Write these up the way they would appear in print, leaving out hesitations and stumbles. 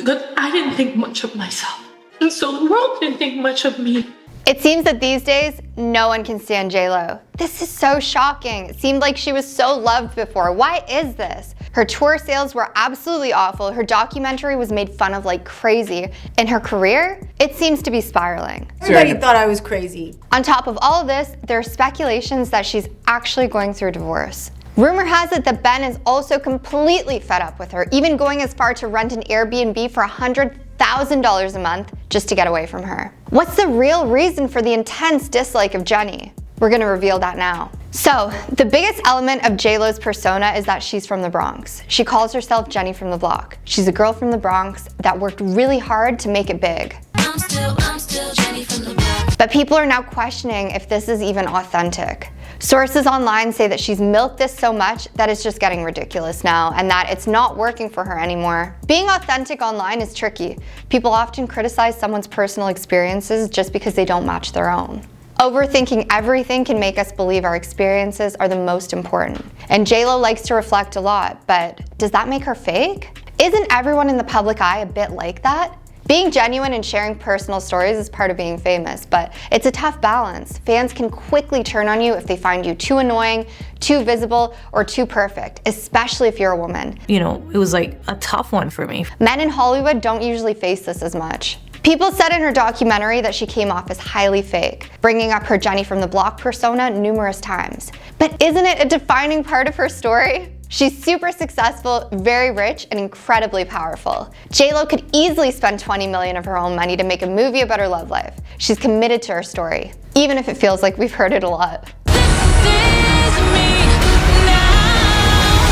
because I didn't think much of myself. And so the world didn't think much of me. It seems that these days, no one can stand J-Lo. This is so shocking. It seemed like she was so loved before. Why is this? Her tour sales were absolutely awful. Her documentary was made fun of like crazy. And her career, it seems to be spiraling. Everybody thought I was crazy. On top of all of this, there are speculations that she's actually going through a divorce. Rumor has it that Ben is also completely fed up with her, even going as far to rent an Airbnb for $100,000 a month just to get away from her. What's the real reason for the intense dislike of Jenny? We're gonna reveal that now. So, the biggest element of J-Lo's persona is that she's from the Bronx. She calls herself Jenny from the block. She's a girl from the Bronx that worked really hard to make it big. I'm still Jenny from the block. But people are now questioning if this is even authentic. Sources online say that she's milked this so much that it's just getting ridiculous now and that it's not working for her anymore. Being authentic online is tricky. People often criticize someone's personal experiences just because they don't match their own. Overthinking everything can make us believe our experiences are the most important. And J-Lo likes to reflect a lot, but does that make her fake? Isn't everyone in the public eye a bit like that? Being genuine and sharing personal stories is part of being famous, but it's a tough balance. Fans can quickly turn on you if they find you too annoying, too visible, or too perfect, especially if you're a woman. You know, it was like a tough one for me. Men in Hollywood don't usually face this as much. People said in her documentary that she came off as highly fake, bringing up her Jenny from the block persona numerous times. But isn't it a defining part of her story? She's super successful, very rich, and incredibly powerful. J-Lo could easily spend $20 million of her own money to make a movie about her love life. She's committed to her story, even if it feels like we've heard it a lot.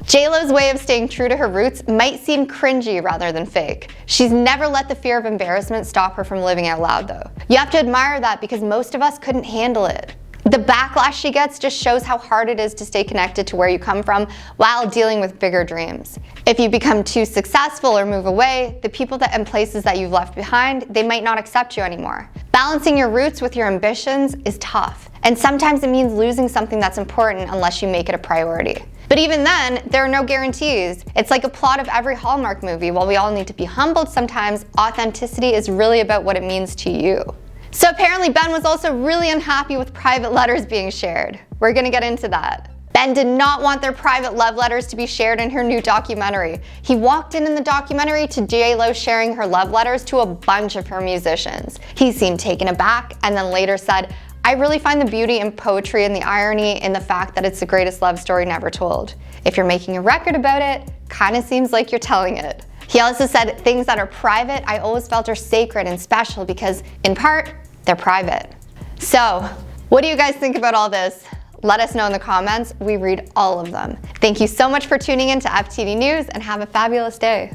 J-Lo's way of staying true to her roots might seem cringy rather than fake. She's never let the fear of embarrassment stop her from living out loud though. You have to admire that because most of us couldn't handle it. The backlash she gets just shows how hard it is to stay connected to where you come from while dealing with bigger dreams. If you become too successful or move away, the people and places that you've left behind, they might not accept you anymore. Balancing your roots with your ambitions is tough, and sometimes it means losing something that's important unless you make it a priority. But even then, there are no guarantees. It's like a plot of every Hallmark movie. While we all need to be humbled sometimes, authenticity is really about what it means to you. So apparently Ben was also really unhappy with private letters being shared. We're gonna get into that. Ben did not want their private love letters to be shared in her new documentary. He walked in the documentary to J-Lo sharing her love letters to a bunch of her musicians. He seemed taken aback and then later said, "I really find the beauty in poetry and the irony in the fact that it's the greatest love story never told. If you're making a record about it, kinda seems like you're telling it." He also said, "Things that are private, I always felt are sacred and special because, in part, they're private." So, what do you guys think about all this? Let us know in the comments. We read all of them. Thank you so much for tuning in to FTV News and have a fabulous day.